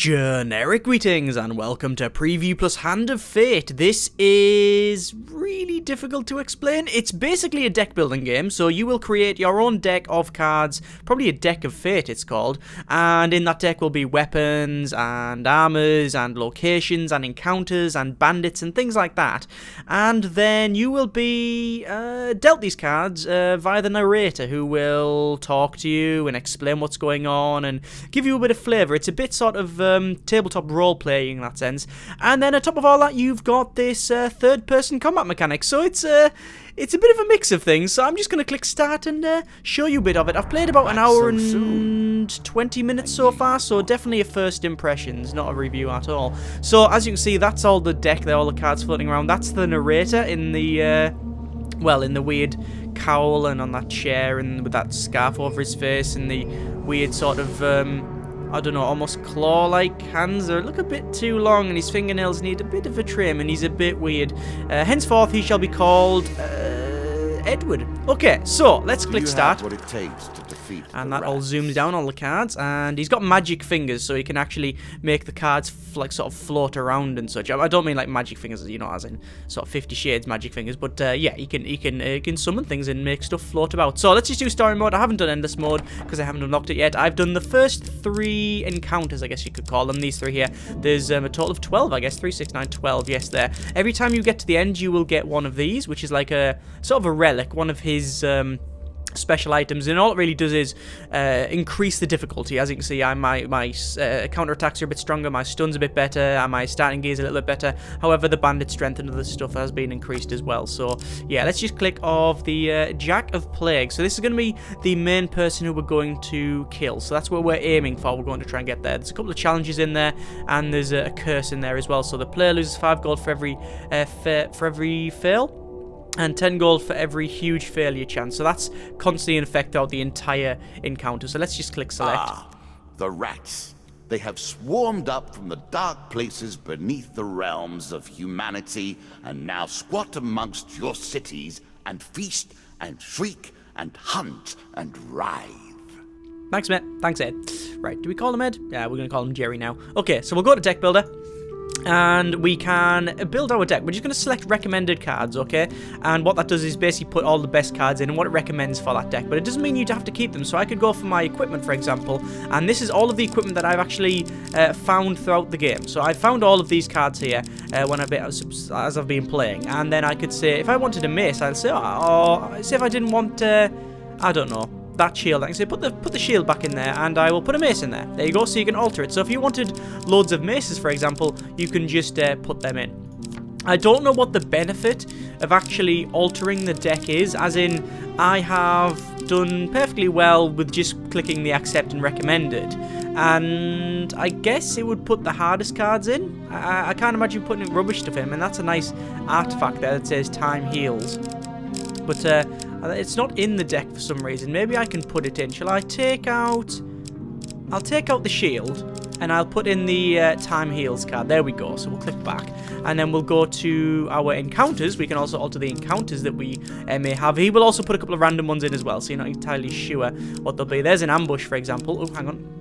Generic greetings and welcome to Preview plus Hand of Fate. This is really difficult to explain. It's basically a deck building game, so you will create your own deck of cards, probably a deck of fate it's called, and in that deck will be weapons and armors and locations and encounters and bandits and things like that. And then you will be dealt these cards via the narrator, who will talk to you and explain what's going on and give you a bit of flavour. It's a bit sort of tabletop role-playing in that sense. And then on top of all that, you've got this third-person combat mechanic. So it's a bit of a mix of things. So I'm just going to click start and show you a bit of it. I've played about an hour and 20 minutes so far, so definitely a first impressions, not a review at all. So as you can see, that's all the deck there, all the cards floating around. That's the narrator in the, well, in the weird cowl and on that chair and with that scarf over his face and the weird sort of, I don't know, almost claw-like hands that look a bit too long, and his fingernails need a bit of a trim, and he's a bit weird. Henceforth, he shall be called Edward. Okay, so let's click start. What it takes to defeat and that all zooms down all the cards, and he's got magic fingers, so he can actually make the cards like sort of float around and such. I don't mean like magic fingers, you know, as in sort of 50 Shades magic fingers, but yeah, he can summon things and make stuff float about. So let's just do story mode. I haven't done endless mode because I haven't unlocked it yet. I've done the first 3 encounters, I guess you could call them. These 3 here. There's a total of 12, I guess. 3, 6, 9, 12. Yes, there. Every time you get to the end, you will get one of these, which is like a sort of a relic, one of his special items, and all it really does is increase the difficulty. As you can see, my counter attacks are a bit stronger, my stun's a bit better, and my starting gear is a little bit better. However, the bandit strength and other stuff has been increased as well. So yeah, let's just click off the Jack of Plague. So this is going to be the main person who we're going to kill. So that's what we're aiming for. We're going to try and get there. There's a couple of challenges in there, and there's a curse in there as well. So the player loses 5 gold for every fail, and 10 gold for every huge failure chance. So that's constantly in effect throughout the entire encounter. So let's just click select. Ah, the rats. They have swarmed up from the dark places beneath the realms of humanity and now squat amongst your cities and feast and shriek and hunt and writhe. Thanks, mate. Thanks, Ed. Right, do we call him Ed? Yeah, we're going to call him Jerry now. Okay, so we'll go to Deck Builder, and we can build our deck. We're just going to select recommended cards, okay? And what that does is basically put all the best cards in and what it recommends for that deck. But it doesn't mean you'd have to keep them. So I could go for my equipment, for example. And this is all of the equipment that I've actually found throughout the game. So I found all of these cards here as I've been playing. And then I could say, if I wanted a mace, I'd say, say if I didn't want, I don't know, that shield, I can say put the shield back in there, and I will put a mace in there. There you go, so you can alter it. So if you wanted loads of maces, for example, you can just put them in. I don't know what the benefit of actually altering the deck is, as in I have done perfectly well with just clicking the accept and recommended, and I guess it would put the hardest cards in. I can't imagine putting rubbish stuff in, and that's a nice artifact there that says time heals. But it's not in the deck for some reason. Maybe I can put it in. Shall I take out... I'll take out the shield, and I'll put in the time heals card. There we go. So we'll click back, and then we'll go to our encounters. We can also alter the encounters that we may have. He will also put a couple of random ones in as well, so you're not entirely sure what they'll be. There's an ambush, for example. Oh, hang on.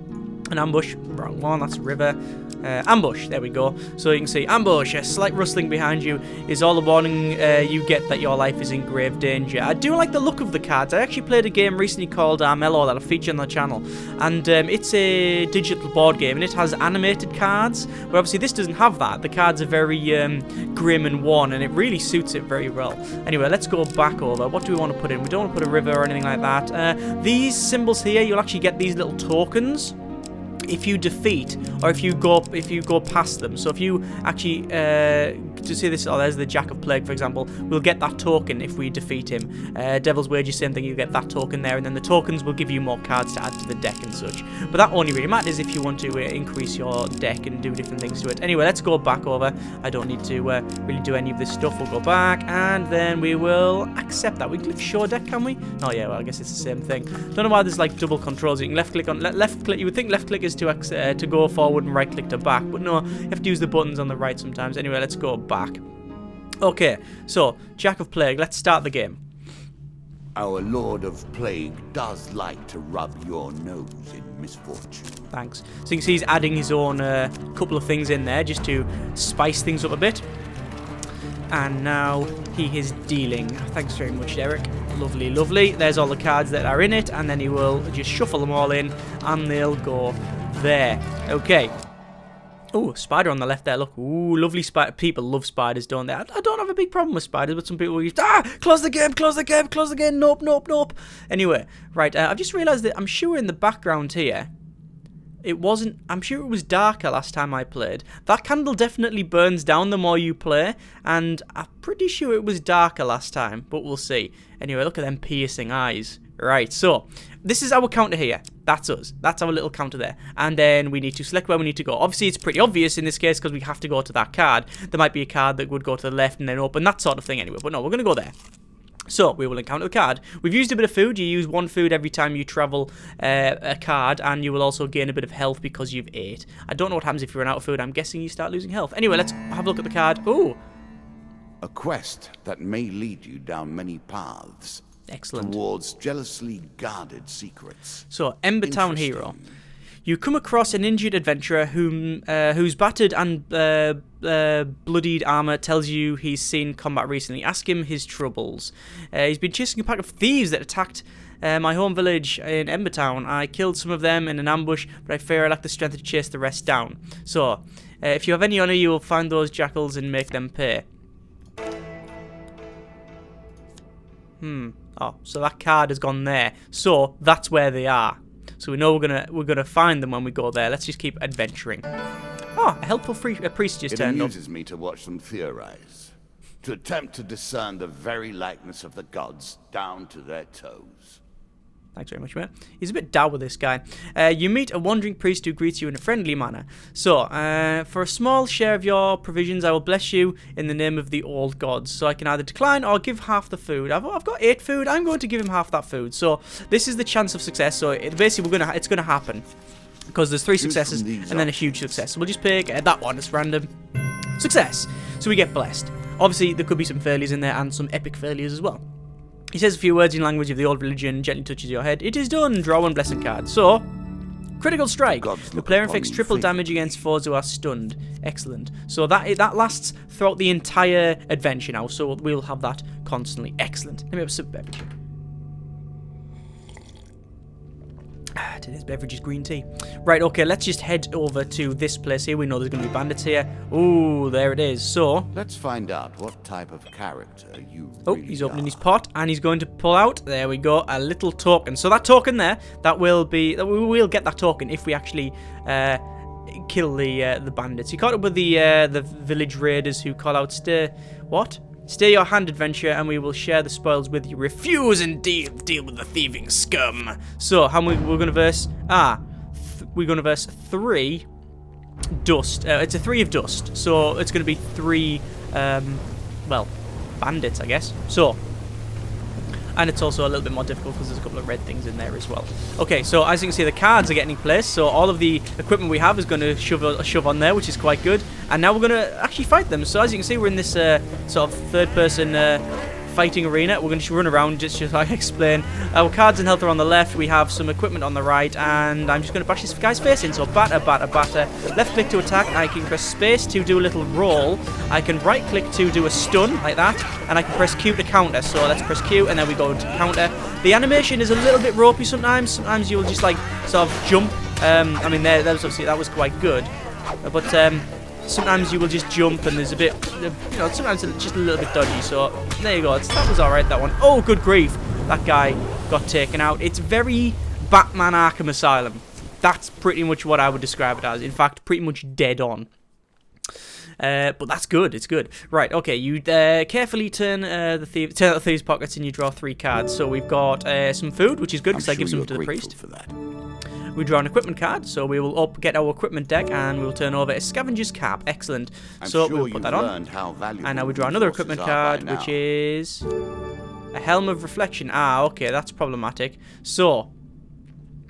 An ambush. Wrong one. That's river. Ambush. There we go. So you can see ambush. A slight rustling behind you is all the warning you get that your life is in grave danger. I do like the look of the cards. I actually played a game recently called Armello that I feature on the channel, and it's a digital board game, and it has animated cards, but obviously this doesn't have that. The cards are very grim and worn, and it really suits it very well. Anyway, let's go back over. What do we want to put in? We don't want to put a river or anything like that. These symbols here, you'll actually get these little tokens if you defeat, or if you go past them. So if you actually to see this, there's the Jack of Plague, for example, we'll get that token if we defeat him. Devil's Wager, same thing, you get that token there, and then the tokens will give you more cards to add to the deck and such. But that only really matters if you want to increase your deck and do different things to it. Anyway, let's go back over. I don't need to really do any of this stuff. We'll go back, and then we will accept that. We can click show deck, can we? Oh yeah, well, I guess it's the same thing. Don't know why there's like double controls. You can left click on left click. You would think left click is to go forward and right click to back, but no, you have to use the buttons on the right sometimes. Anyway, let's go back. Okay, so Jack of Plague, let's start the game. Our Lord of Plague does like to rub your nose in misfortune. Thanks. So you can see he's adding his own couple of things in there just to spice things up a bit. And now he is dealing. Thanks very much, Derek. Lovely, lovely. There's all the cards that are in it, and then he will just shuffle them all in, and they'll go there. Okay. Oh, spider on the left there, look. Ooh, lovely spider. People love spiders, don't they? I don't have a big problem with spiders, but some people use... Close the game, close the game, close the game. Nope, nope, nope. Anyway, right, I've just realised that I'm sure in the background here, it wasn't... I'm sure it was darker last time I played. That candle definitely burns down the more you play, and I'm pretty sure it was darker last time, but we'll see. Anyway, look at them piercing eyes. Right, so this is our counter here. That's us. That's our little counter there. And then we need to select where we need to go. Obviously, it's pretty obvious in this case because we have to go to that card. There might be a card that would go to the left and then open, that sort of thing anyway. But no, we're going to go there. So, we will encounter the card. We've used a bit of food. You use 1 food every time you travel a card, and you will also gain a bit of health because you've ate. I don't know what happens if you run out of food. I'm guessing you start losing health. Anyway, let's have a look at the card. Ooh. A quest that may lead you down many paths. Excellent. Towards jealously guarded secrets. So, Ember Town Hero. You come across an injured adventurer whose battered and bloodied armor tells you he's seen combat recently. Ask him his troubles. He's been chasing a pack of thieves that attacked my home village in Embertown. I killed some of them in an ambush, but I fear I lack the strength to chase the rest down. So, if you have any honor, you will find those jackals and make them pay. Oh, so that card has gone there. So that's where they are. So we know we're gonna find them when we go there. Let's just keep adventuring. Oh, a helpful priest just turned up. It amuses me to watch them theorize, to attempt to discern the very likeness of the gods down to their toes. Thanks very much, mate. He's a bit dour, this guy. You meet a wandering priest who greets you in a friendly manner. So, for a small share of your provisions, I will bless you in the name of the old gods. So I can either decline or give half the food. I've got 8 food. I'm going to give him half that food. So this is the chance of success. So basically, it's gonna happen because there's 3 successes and then a huge success. So we'll just pick that one. It's random. Success. So we get blessed. Obviously, there could be some failures in there and some epic failures as well. He says a few words in language of the old religion, gently touches your head. It is done. Draw 1 blessing card. So, critical strike. The player inflicts triple damage against foes who are stunned. Excellent. So that lasts throughout the entire adventure now. So we'll have that constantly. Excellent. Let me have a sip of beverage. Today's beverage is green tea. Right, okay, let's just head over to this place here. We know there's going to be bandits here. Ooh, there it is. So, let's find out what type of character you really he's opening his pot, and he's going to pull out, there we go, a little token. So that token there, we will get that token if we actually kill the bandits. He caught up with the village raiders who call out, Stay your hand, adventurer, and we will share the spoils with you. Refuse and deal with the thieving scum. So, we're going to verse... we're going to verse 3 dust. It's a 3 of dust. So, it's going to be 3, bandits, I guess. So, and it's also a little bit more difficult because there's a couple of red things in there as well. Okay, so as you can see, the cards are getting in place. So all of the equipment we have is going to shove on there, which is quite good. And now we're going to actually fight them. So as you can see, we're in this sort of third-person fighting arena. We're going to just run around just so I explain. Our cards and health are on the left. We have some equipment on the right, and I'm just going to bash this guy's face in. So batter, batter, batter. Left click to attack. I can press space to do a little roll. I can right click to do a stun like that, and I can press Q to counter. So let's press Q, and then we go to counter. The animation is a little bit ropey sometimes. Sometimes you'll just like sort of jump. I mean, that was quite good, but sometimes you will just jump and there's a bit, sometimes it's just a little bit dodgy. So there you go. That was alright, that one. Oh, good grief. That guy got taken out. It's very Batman Arkham Asylum. That's pretty much what I would describe it as. In fact, pretty much dead on. But that's good. It's good. Right, okay. You carefully turn out the thieves' pockets and you draw 3 cards. So we've got some food, which is good because I give some to the priest. For that. We draw an equipment card, so we will get our equipment deck and we'll turn over a scavenger's cap. Excellent. So we'll put that on. And now we draw another equipment card, which is a helm of reflection. Okay, that's problematic. So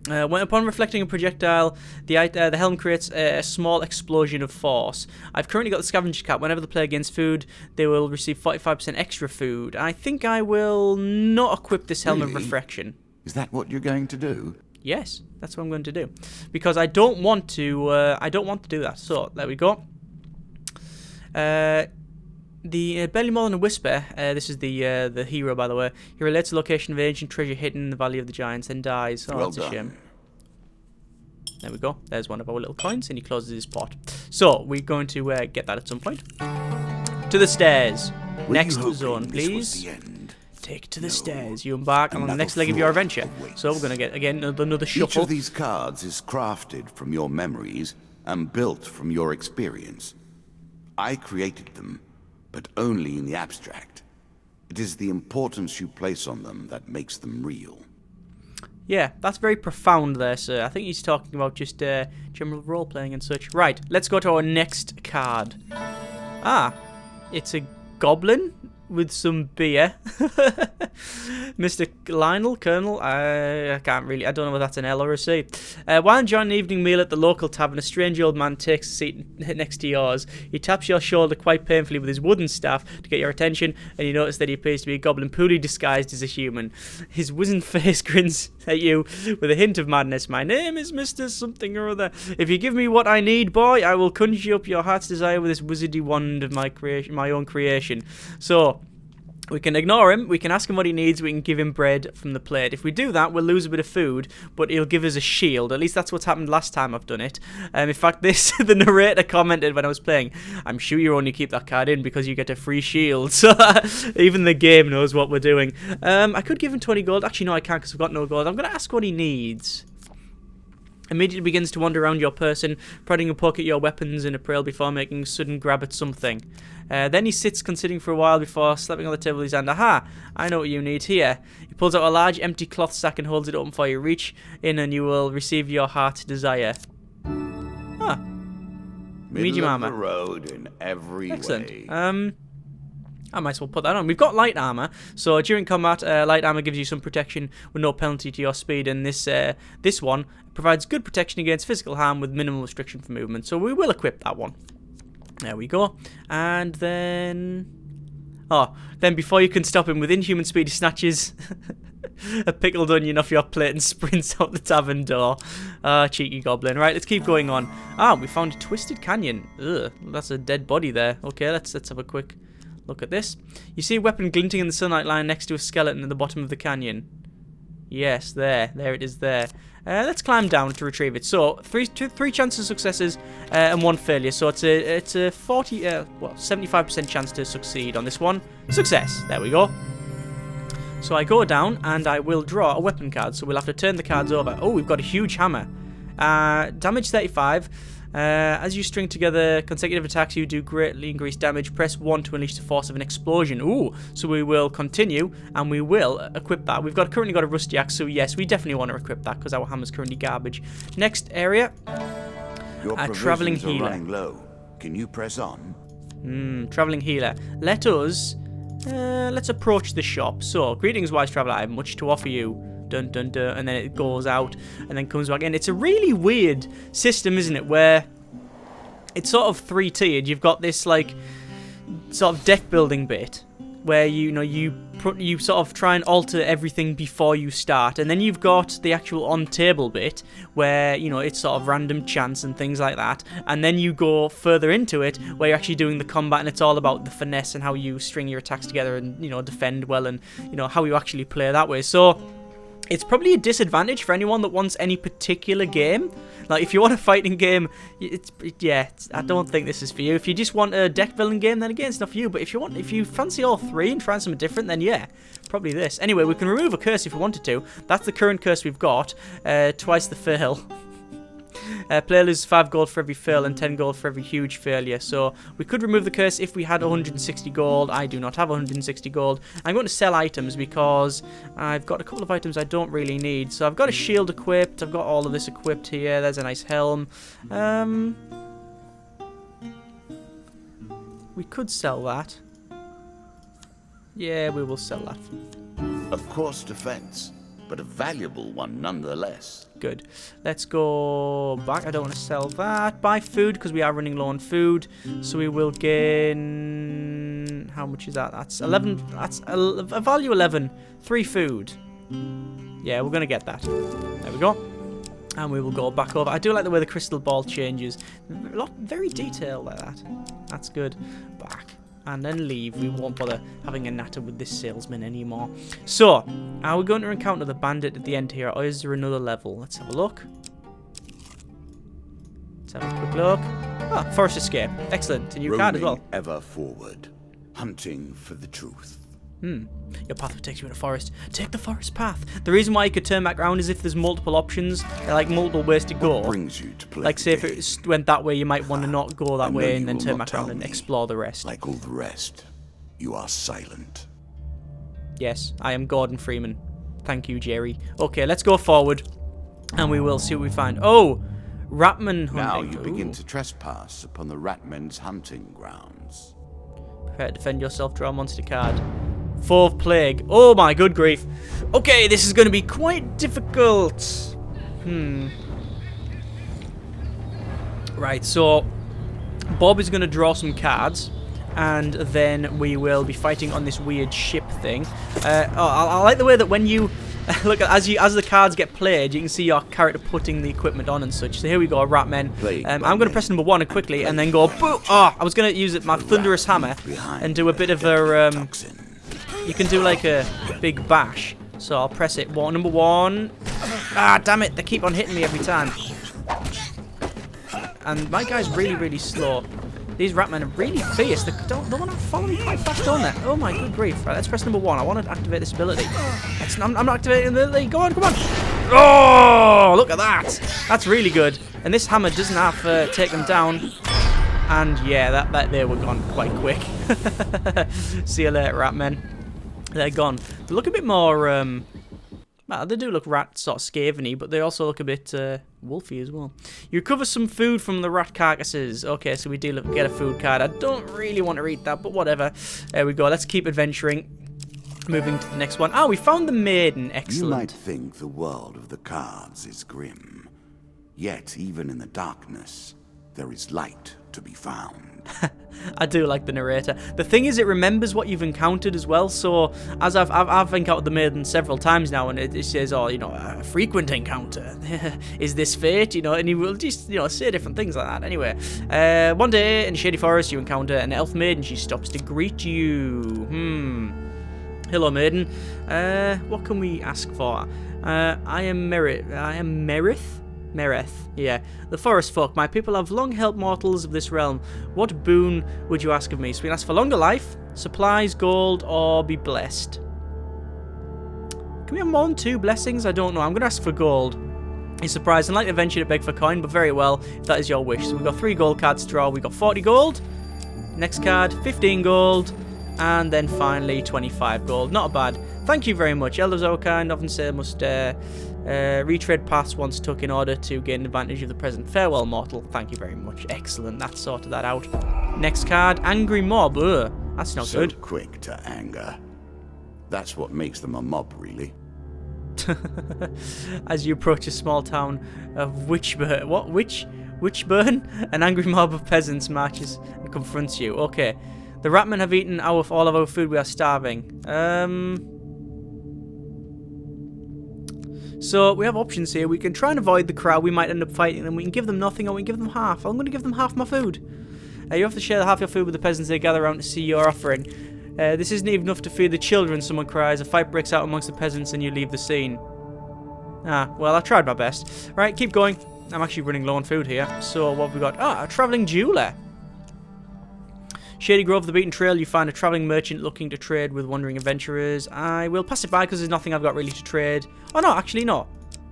When upon reflecting a projectile, the helm creates a small explosion of force. I've currently got the scavenger cap. Whenever the player gains food, they will receive 45% extra food. I think I will not equip this helm of refraction. Is that what you're going to do? Yes, that's what I'm going to do, because I don't want to. I don't want to do that. So there we go. The Barely More Than a Whisper, this is the hero, by the way. He relates the location of ancient treasure hidden in the Valley of the Giants, then dies. Oh, that's a shame. There we go. There's one of our little coins, and he closes his pot. So, we're going to get that at some point. To the stairs. Next zone, please. Take to the stairs. You embark on the next leg of your adventure. So, we're going to get, again, another shuffle. Each of these cards is crafted from your memories and built from your experience. I created them, but only in the abstract. It is the importance you place on them that makes them real. Yeah, that's very profound there, sir. I think he's talking about just general role-playing and such. Right, let's go to our next card. Ah, it's a goblin with some beer. Mr. Lionel, Colonel, I can't really, I don't know whether that's an L or a C. While enjoying an evening meal at the local tavern, a strange old man takes a seat next to yours. He taps your shoulder quite painfully with his wooden staff to get your attention, and you notice that he appears to be a goblin poorly disguised as a human. His wizened face grins at you with a hint of madness. My name is Mr. Something or other. If you give me what I need, boy, I will conjure up your heart's desire with this wizardy wand of my own creation. So, we can ignore him, we can ask him what he needs, we can give him bread from the plate. If we do that, we'll lose a bit of food, but he'll give us a shield. At least that's what's happened last time I've done it. In fact, the narrator commented when I was playing, I'm sure you only keep that card in because you get a free shield. So even the game knows what we're doing. I could give him 20 gold. Actually, no, I can't because I've got no gold. I'm going to ask what he needs. Immediately begins to wander around your person, prodding a poke at your weapons in a prayer before making a sudden grab at something. Then he sits considering for a while before slapping on the table with his hand. Aha! I know what you need here. He pulls out a large empty cloth sack and holds it open for you. Reach in and you will receive your heart's desire. Huh. Medium armor. Middle of the road in every Excellent. way. I might as well put that on. We've got light armor, so during combat, light armor gives you some protection with no penalty to your speed, and this one provides good protection against physical harm with minimal restriction for movement, so we will equip that one. There we go. And then... Oh, then before you can stop him, with inhuman speed, he snatches a pickled onion off your plate and sprints out the tavern door. Ah, cheeky goblin. Right, let's keep going on. Ah, we found a twisted canyon. Ugh, that's a dead body there. Okay, let's have a quick look at this. You see a weapon glinting in the sunlight lying next to a skeleton at the bottom of the canyon. Yes, there it is there. Let's climb down to retrieve it. So, three chances of successes and one failure. So it's a 75% chance to succeed on this one. Success. There we go. So I go down and I will draw a weapon card. So we'll have to turn the cards over. Oh, we've got a huge hammer. Damage 35. As you string together consecutive attacks, you do greatly increased damage. Press 1 to unleash the force of an explosion. Ooh, so we will continue, and we will equip that. We've currently got a rusty axe, so yes, we definitely want to equip that, because our hammer's currently garbage. Next area, Your traveling healer. Are running low. Can you press on? Traveling healer. Let's approach the shop. So, greetings, wise traveler. I have much to offer you. Dun dun dun, and then it goes out and then comes back in. It's a really weird system, isn't it, where it's sort of three-tiered. You've got this like sort of deck building bit where you sort of try and alter everything before you start, and then you've got the actual on-table bit where it's sort of random chance and things like that, and then you go further into it where you're actually doing the combat, and it's all about the finesse and how you string your attacks together and defend well, and how you actually play that way. So it's probably a disadvantage for anyone that wants any particular game. Like, if you want a fighting game, I don't think this is for you. If you just want a deck building game, then again, it's not for you. But if you fancy all three and try something different, then yeah, probably this. Anyway, we can remove a curse if we wanted to. That's the current curse we've got. Twice the fail. Player loses 5 gold for every fail and 10 gold for every huge failure. So we could remove the curse if we had 160 gold. I do not have 160 gold. I'm going to sell items because I've got a couple of items I don't really need. So I've got a shield equipped. I've got all of this equipped here. There's a nice helm. We could sell that. Yeah, we will sell that. Of course, defense, but a valuable one nonetheless. Good. Let's go back. I don't want to sell that. Buy food because we are running low on food. So we will gain... How much is that? That's 11. That's a value 11. 3 food. Yeah, we're going to get that. There we go. And we will go back over. I do like the way the crystal ball changes. Very detailed like that. That's good. Back. And then leave. We won't bother having a natter with this salesman anymore. So, are we going to encounter the bandit at the end here, or is there another level? Let's have a look. Let's have a quick look. Ah, forest escape. Excellent. A new card as well. Ever forward, hunting for the truth. Your path will take you in a forest. Take the forest path. The reason why you could turn back around is if there's multiple options, like multiple ways to go. What brings you to play like, say if it went that way, you might want to not go that way and then turn back around and explore the rest. Like all the rest, you are silent. Yes, I am Gordon Freeman. Thank you, Jerry. Okay, let's go forward, and we will see what we find. Oh, Ratman hunting. Now you begin to trespass upon the Ratmen's hunting grounds. Prepare to defend yourself. Draw a monster card. Fourth plague. Oh my good grief. Okay, this is going to be quite difficult. Right, so Bob is going to draw some cards, and then we will be fighting on this weird ship thing. I like the way that when you look as the cards get played, you can see your character putting the equipment on and such. So here we go, Ratmen. I'm going to press number 1 quickly, and then go boo. Oh, I was going to use my thunderous hammer and do a bit of a. You can do like a big bash. So I'll press it. Number 1. Ah, damn it! They keep on hitting me every time. And my guy's really, really slow. These Ratmen are really fierce. They want to follow me quite fast, don't they? Oh my good grief. Right, let's press number 1. I want to activate this ability. I'm not activating the ability. Go on, come on. Oh, look at that. That's really good. And this hammer doesn't have to take them down. And yeah, that they were gone quite quick. See you later, Ratmen. They're gone. They look a bit more, well, they do look rat sort of scaveny, but they also look a bit wolfy as well. You recover some food from the rat carcasses. Okay, so we do get a food card. I don't really want to read that, but whatever. There we go. Let's keep adventuring. Moving to the next one. Ah, we found the maiden. Excellent. You might think the world of the cards is grim. Yet, even in the darkness, there is light to be found. I do like the narrator. The thing is, it remembers what you've encountered as well. So, as I've encountered the maiden several times now, and it says, oh, you know, a frequent encounter. Is this fate? You know, and he will just, you know, say different things like that. Anyway, one day in Shady Forest, you encounter an elf maiden. She stops to greet you. Hello, maiden. What can we ask for? I am Merith. Mereth, yeah. The forest folk, my people have long helped mortals of this realm. What boon would you ask of me? So we can ask for longer life, supplies, gold, or be blessed. Can we have more than 2 blessings? I don't know. I'm going to ask for gold. He's surprised. I'd like to venture to beg for coin, but very well, if that is your wish. So we've got 3 gold cards to draw. We've got 40 gold. Next card, 15 gold. And then finally, 25 gold. Not bad. Thank you very much. Elders are kind, often say must retread paths once took in order to gain advantage of the present. Farewell, mortal. Thank you very much. Excellent. That sorted that out. Next card, angry mob. Ugh, that's not good. So quick to anger. That's what makes them a mob, really. As you approach a small town of Witchburn. What? Witchburn? An angry mob of peasants marches and confronts you. Okay. The Ratmen have eaten all of our food. We are starving. So we have options here. We can try and avoid the crowd. We might end up fighting them. We can give them nothing, or we can give them half. I'm going to give them half my food. You have to share half your food with the peasants. They gather around to see your offering. This isn't even enough to feed the children, someone cries. A fight breaks out amongst the peasants and you leave the scene. Ah, well, I tried my best. Right, keep going. I'm actually running low on food here. So what have we got? Ah, a travelling jeweler. Shady Grove, the beaten trail, you find a travelling merchant looking to trade with wandering adventurers. I will pass it by because there's nothing I've got really to trade. Oh no, actually no.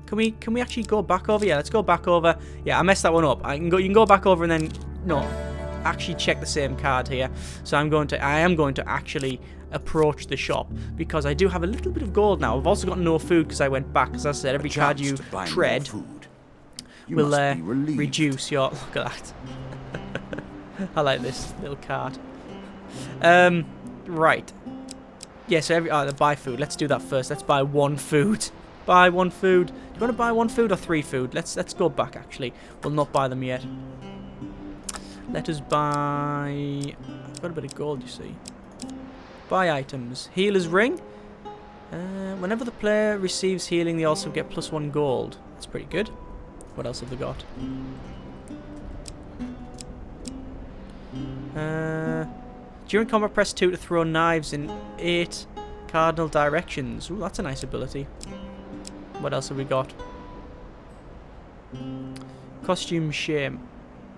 Can we actually go back over? Yeah, let's go back over. Yeah, I messed that one up. You can go back over and then no, actually check the same card here. So I am going to actually approach the shop because I do have a little bit of gold now. I've also got no food because I went back. As I said, every card you tread will reduce your. Look at that. I like this little card. Right. Yeah, so buy food. Let's do that first. Let's buy 1 food. Buy 1 food. you want to buy 1 food or 3 food? Let's go back, actually. We'll not buy them yet. Let us buy... I've got a bit of gold, you see. Buy items. Healer's ring. Whenever the player receives healing, they also get +1 gold. That's pretty good. What else have they got? During combat, press 2 to throw knives in 8 cardinal directions. Ooh, that's a nice ability. What else have we got? Costume shame.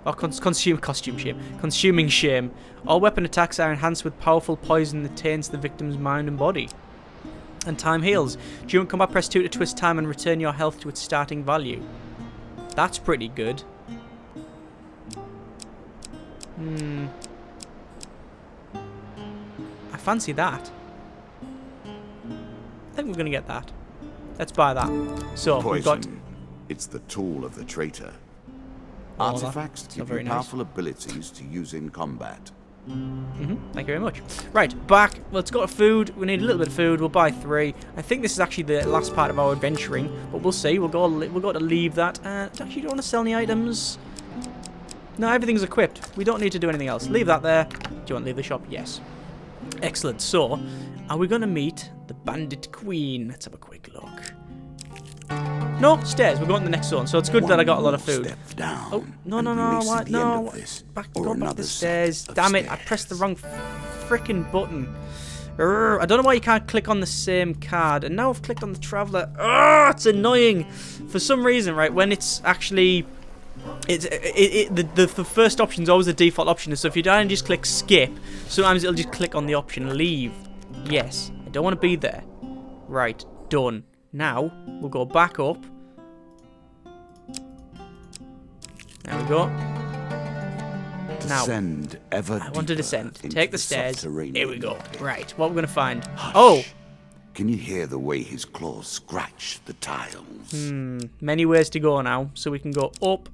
Oh, costume shame. Consuming shame. All weapon attacks are enhanced with powerful poison that taints the victim's mind and body. And time heals. During combat, press 2 to twist time and return your health to its starting value. That's pretty good. I fancy that. I think we're going to get that. Let's buy that. So, Poison. we've got... It's the tool of the traitor. Oh, Artifacts that's give not you very powerful abilities to use in combat. Thank you very much. Right, back. Let's go to food. We need a little bit of food. We'll buy 3. I think this is actually the last part of our adventuring, but we'll see. We'll go to leave that. Actually, don't want to sell any items. No, everything's equipped. We don't need to do anything else. Leave that there. Do you want to leave the shop? Yes. Excellent. So, are we going to meet the Bandit Queen? Let's have a quick look. No, stairs. We're going to the next zone, so it's good that I got a lot of food. Step down, Oh, no, what? No. Go back to the stairs. Damn it, I pressed the wrong frickin' button. I don't know why you can't click on the same card, and now I've clicked on the Traveller. It's annoying. For some reason, right, when it's actually... The first option is always the default option, so if you die and just click skip, sometimes it'll just click on the option leave. Yes, I don't want to be there. Right, done. Now, we'll go back up. There we go. Now, Descend ever I want to descend. Take the stairs. Here we go. pit. Right, what we're going to find. Hush. Oh! Can you hear the way his claws scratch the tiles? Many ways to go now. So we can go up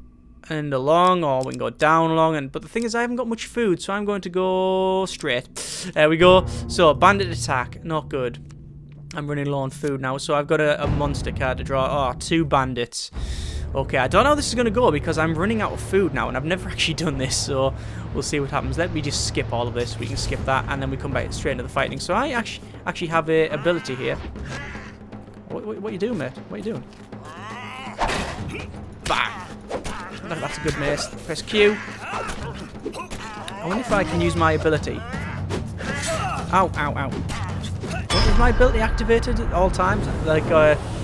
and along, or we can go down along. But the thing is, I haven't got much food, so I'm going to go straight. There we go. So, bandit attack. Not good. I'm running low on food now, so I've got a monster card to draw. Oh, 2 bandits. Okay, I don't know how this is going to go because I'm running out of food now, and I've never actually done this, so we'll see what happens. Let me just skip all of this. We can skip that, and then we come back straight into the fighting. So I actually have a ability here. What are you doing, mate? What are you doing? Bang! Look, that's a good mace. Press Q. I wonder if I can use my ability. Ow, ow, ow. Is my ability activated at all times? Like,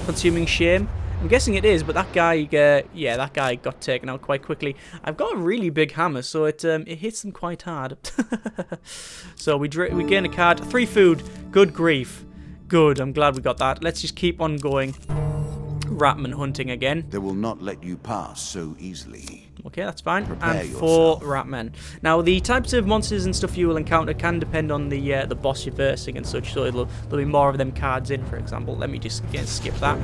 consuming shame? I'm guessing it is, but that guy, yeah, that guy got taken out quite quickly. I've got a really big hammer, so it hits them quite hard. So we gain a card. 3 food. Good grief. Good, I'm glad we got that. Let's just keep on going. Ratman hunting again. They will not let you pass so easily. Okay, that's fine. Prepare And 4 yourself. Ratmen. Now, the types of monsters and stuff you will encounter can depend on the boss you're versing and such. So there'll be more of them cards in, for example. Let me just skip that.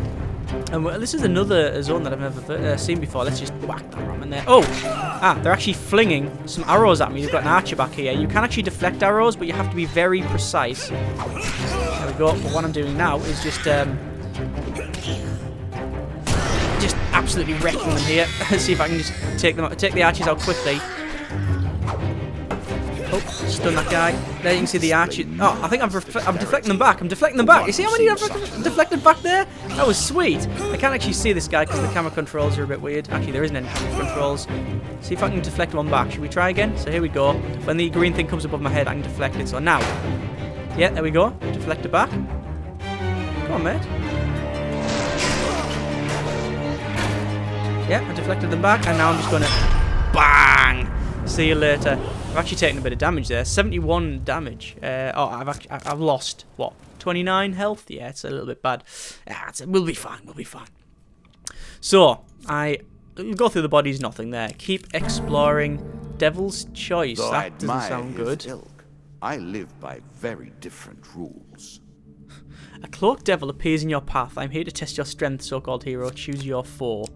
And this is another zone that I've never seen before. Let's just whack that Ratman there. Oh! They're actually flinging some arrows at me. You've got an archer back here. You can actually deflect arrows, but you have to be very precise. There we go. But what I'm doing now is just absolutely wrecking them here. See if I can just take the archers out quickly. Oh, stun that guy. There you can see the archer. Oh, I think I'm deflecting them back. I'm deflecting them back. You see how many I've deflected back there? That was sweet. I can't actually see this guy because the camera controls are a bit weird. Actually, there isn't any camera controls. See if I can deflect one back. Should we try again? So here we go. When the green thing comes above my head, I can deflect it. So now. Yeah, there we go. Deflect it back. Come on, mate. Yeah, I deflected them back, and now I'm just going to bang. See you later. I've actually taken a bit of damage there. 71 damage. I've lost what? 29 health. Yeah, it's a little bit bad. We'll be fine. We'll be fine. So I go through the bodies. Nothing there. Keep exploring. Devil's Choice. Though That doesn't sound good. Ilk, I live by very different rules. A cloaked devil appears in your path. I'm here to test your strength, so-called hero. Choose your foe.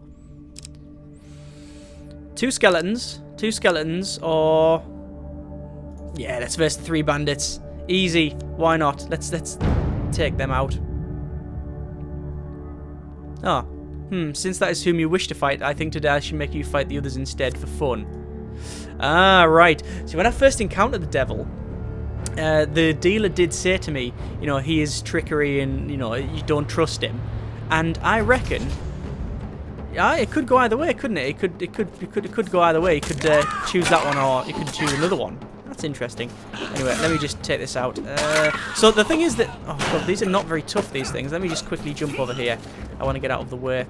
2 skeletons, or yeah, let's verse 3 bandits. Easy, why not? Let's take them out. Oh, Since that is whom you wish to fight, I think today I should make you fight the others instead for fun. Ah, right. So when I first encountered the devil, the dealer did say to me, you know, he is trickery and, you know, you don't trust him. And I reckon, yeah, it could go either way, couldn't it? It could go either way. You could choose that one, or you could choose another one. That's interesting. Anyway, let me just take this out. So the thing is that, oh god, these are not very tough, these things. Let me just quickly jump over here. I want to get out of the way.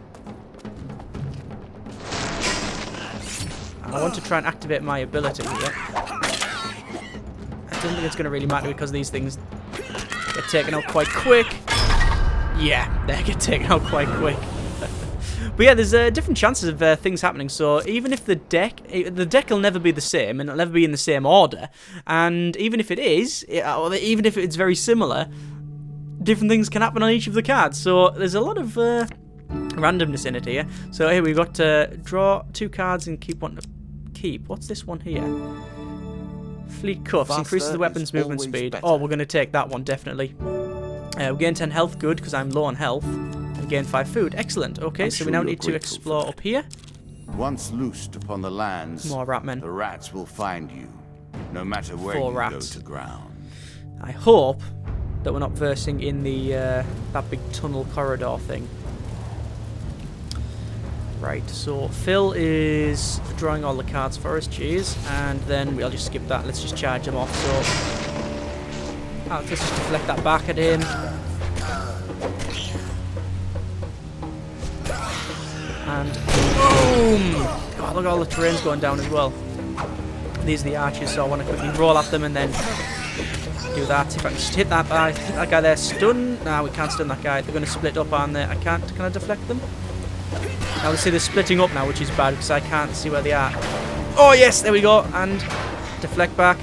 I want to try and activate my ability here. I don't think it's going to really matter because these things get taken out quite quick. Yeah, they get taken out quite quick. But yeah, there's different chances of things happening. So even if the deck will never be the same, and it'll never be in the same order. And even if it is, or even if it's very similar, different things can happen on each of the cards. So there's a lot of randomness in it here. So here we've got to draw 2 cards and keep one to keep. What's this one here? Fleet Cuffs. Faster increases the weapon's movement speed. better. Oh, we're going to take that one, definitely. We gain 10 health, good, because I'm low on health. And gain 5 food. Excellent. Okay, so we now need to explore up here. Once loosed upon the lands, More ratmen. the rats will find you, no matter where 4 you rats. go to ground. I hope that we're not versing in the that big tunnel corridor thing. Right, so Phil is drawing all the cards for us, cheers, and then we'll just skip that. Let's just charge them off. So let's just deflect that back at him. And boom! God, look, all the terrain's going down as well. These are the archers, so I want to quickly roll at them and then do that. If I can just hit that guy there, stun. Nah, we can't stun that guy. They're going to split up, aren't they? I can't. Can I deflect them? Now we see they're splitting up now, which is bad because I can't see where they are. Oh yes, there we go, and deflect back.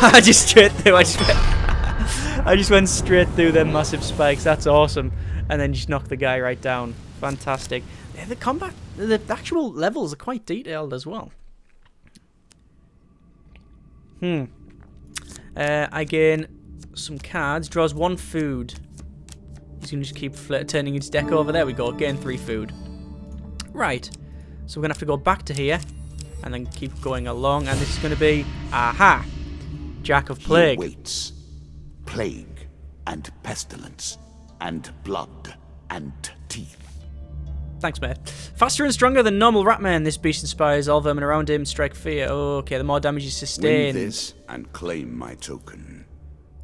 I just straight through. I just went straight through them massive spikes. That's awesome, and then just knocked the guy right down. Fantastic. Yeah, the combat, the actual levels are quite detailed as well. I gain some cards. Draws 1 food. He's going to just keep turning his deck over. There we go. Gain 3 food. Right. So we're going to have to go back to here. And then keep going along. And this is going to be... Aha! Jack of Plague. He waits. Plague and pestilence and blood and teeth. Thanks, mate. Faster and stronger than normal Ratman. This beast inspires all vermin around him. Strike fear. Okay, the more damage he sustains. Win this and claim my token.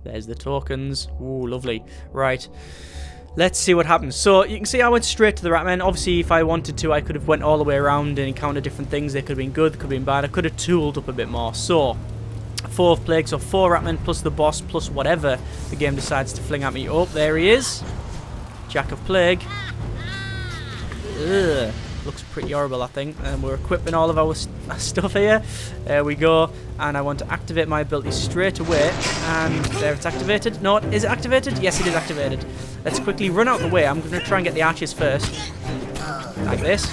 There's the tokens. Ooh, lovely. Right. Let's see what happens. So, you can see I went straight to the Ratman. Obviously, if I wanted to, I could have went all the way around and encountered different things. They could have been good, they could have been bad. I could have tooled up a bit more. So, 4 of Plague, so 4 Ratmen plus the boss plus whatever the game decides to fling at me. Oh, there he is. Jack of Plague. Ugh. Looks pretty horrible, I think. And we're equipping all of our stuff here. There we go. And I want to activate my ability straight away. And there it's activated. No, is it activated? Yes, it is activated. Let's quickly run out the way. I'm going to try and get the archers first. Like this.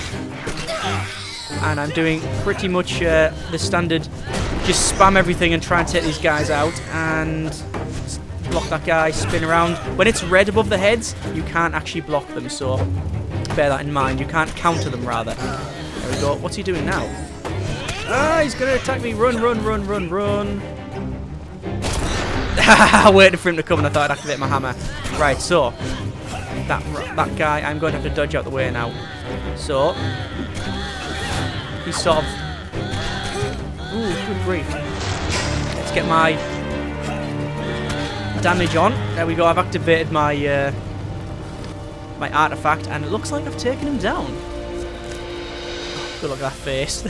And I'm doing pretty much the standard. Just spam everything and try and take these guys out. And block that guy, spin around. When it's red above the heads, you can't actually block them. So bear that in mind. You can't counter them, rather. There we go. What's he doing now? Ah, he's going to attack me. Run, run, run, run, run. I waited for him to come and I thought I'd activate my hammer. Right, so that guy, I'm going to have to dodge out the way now. So he's sort of... Ooh, good grief. Let's get my damage on. There we go. I've activated my my artifact, and it looks like I've taken him down. Good look at that face.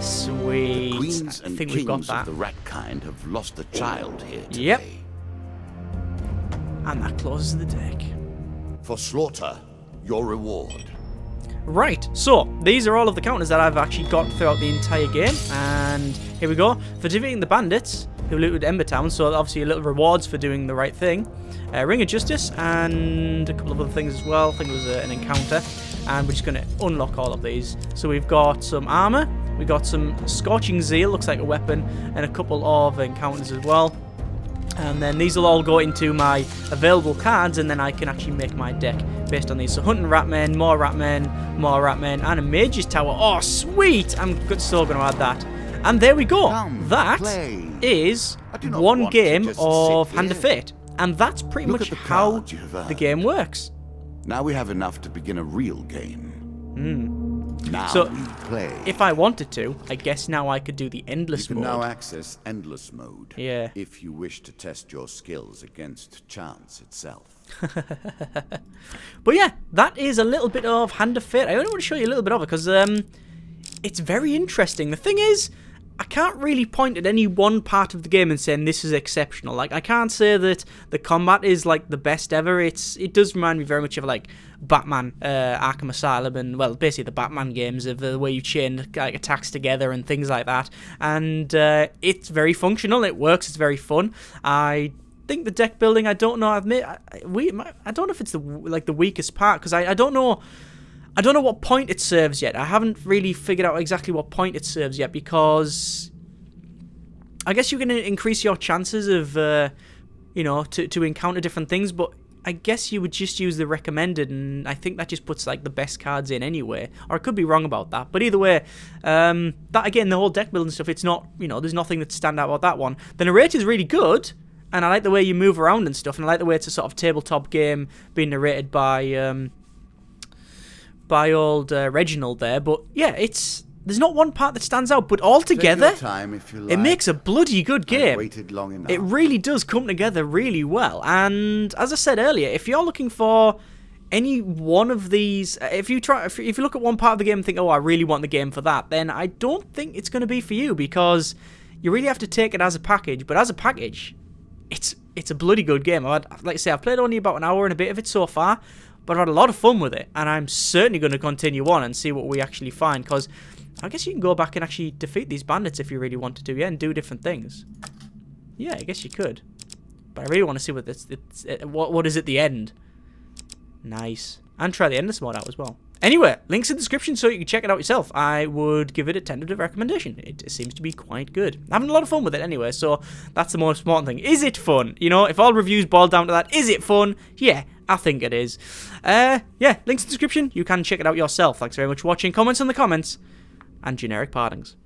Sweet. The queens I and think we've got kings that. of the rat kind have lost a child here today. Yep. And that closes the deck. For slaughter, your reward. Right, so these are all of the counters that I've actually got throughout the entire game, and here we go. For defeating the bandits who looted Ember Town, so obviously a little rewards for doing the right thing. Ring of Justice, and a couple of other things as well. I think it was an encounter, and we're just going to unlock all of these. So we've got some armor, we've got some Scorching Zeal, looks like a weapon, and a couple of encounters as well. And then these will all go into my available cards, and then I can actually make my deck based on these. So hunting ratmen, more ratmen, and a mage's tower. Oh, sweet! I'm so going to add that. And there we go. That is one game of Hand of Fate. And that's pretty much how the game works. Now we have enough to begin a real game. Now So, we play. if I wanted to, I guess now I could do the endless You can mode. now access endless mode. Yeah. If you wish to test your skills against chance itself. But yeah, that is a little bit of Hand of Fate. I only want to show you a little bit of it because it's very interesting. The thing is, I can't really point at any one part of the game and saying this is exceptional. Like, I can't say that the combat is like the best ever. It does remind me very much of like Batman, Arkham Asylum, and well, basically the Batman games of the way you chain like attacks together and things like that. And it's very functional. It works. It's very fun. I think the deck building, I don't know. I don't know if it's the weakest part because I don't know. I don't know what point it serves yet. I haven't really figured out exactly what point it serves yet because I guess you can increase your chances of, you know, to encounter different things, but I guess you would just use the recommended, and I think that just puts like the best cards in anyway. Or I could be wrong about that. But either way, that again, the whole deck building stuff, it's not, you know, there's nothing that stand out about that one. The narrator is really good, and I like the way you move around and stuff, and I like the way it's a sort of tabletop game being narrated by old Reginald there. But yeah, there's not one part that stands out, but altogether, Take your time if you like. it makes a bloody good game. I've waited long enough. It really does come together really well. And as I said earlier, if you're looking for any one of these, if you look at one part of the game and think, oh, I really want the game for that, then I don't think it's going to be for you because you really have to take it as a package. But as a package, it's a bloody good game. Like I say, I've played only about an hour and a bit of it so far, but I've had a lot of fun with it, and I'm certainly going to continue on and see what we actually find, because I guess you can go back and actually defeat these bandits if you really wanted to, yeah, and do different things. Yeah, I guess you could. But I really want to see what is at the end. Nice. And try the endless mode out as well. Anyway, links in the description so you can check it out yourself. I would give it a tentative recommendation. It seems to be quite good. I'm having a lot of fun with it anyway, so that's the most important thing. Is it fun? You know, if all reviews boil down to that, is it fun? Yeah, I think it is. Yeah, links in the description. You can check it out yourself. Thanks very much for watching. Comments in the comments. And generic partings.